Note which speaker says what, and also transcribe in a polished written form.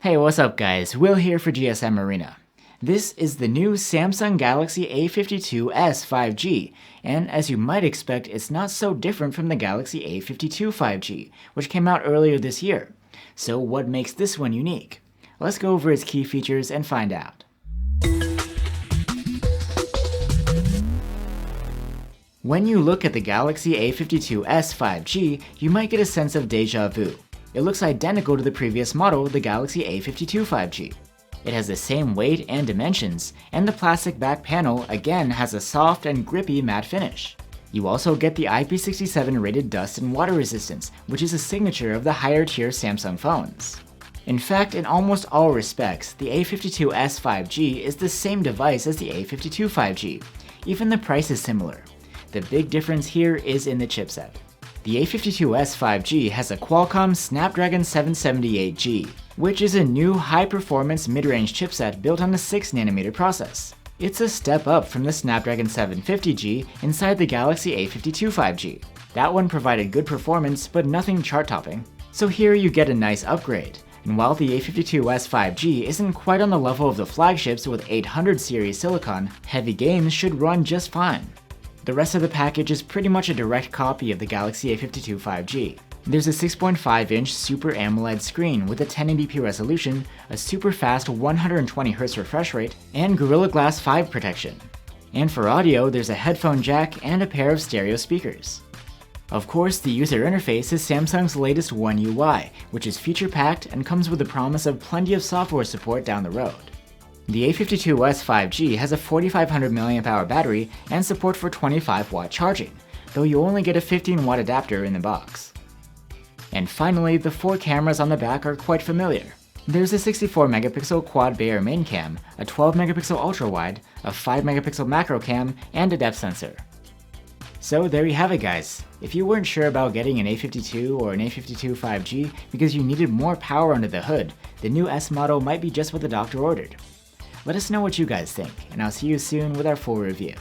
Speaker 1: Hey, what's up guys? Will here for GSM Arena. This is the new Samsung Galaxy A52s 5G, and as you might expect, it's not so different from the Galaxy A52 5G, which came out earlier this year. So what makes this one unique? Let's go over its key features and find out. When you look at the Galaxy A52s 5G, you might get a sense of deja vu. It looks identical to the previous model, the Galaxy A52 5G. It has the same weight and dimensions, and the plastic back panel again has a soft and grippy matte finish. You also get the IP67 rated dust and water resistance, which is a signature of the higher tier Samsung phones. In fact, in almost all respects, the A52s 5G is the same device as the A52 5G. Even the price is similar. The big difference here is in the chipset. The A52s 5G has a Qualcomm Snapdragon 778G, which is a new high-performance mid-range chipset built on a 6nm process. It's a step up from the Snapdragon 750G inside the Galaxy A52 5G. That one provided good performance, but nothing chart-topping. So here you get a nice upgrade. And while the A52s 5G isn't quite on the level of the flagships with 800 series silicon, heavy games should run just fine. The rest of the package is pretty much a direct copy of the Galaxy A52 5G. There's a 6.5-inch Super AMOLED screen with a 1080p resolution, a super fast 120Hz refresh rate, and Gorilla Glass 5 protection. And for audio, there's a headphone jack and a pair of stereo speakers. Of course, the user interface is Samsung's latest One UI, which is feature-packed and comes with the promise of plenty of software support down the road. The A52s 5G has a 4500 mAh battery and support for 25W charging, though you only get a 15W adapter in the box. And finally, the 4 cameras on the back are quite familiar. There's a 64MP quad Bayer main cam, a 12MP ultra-wide, a 5MP macro cam, and a depth sensor. So there you have it guys. If you weren't sure about getting an A52 or an A52 5G because you needed more power under the hood, the new S model might be just what the doctor ordered. Let us know what you guys think, and I'll see you soon with our full review.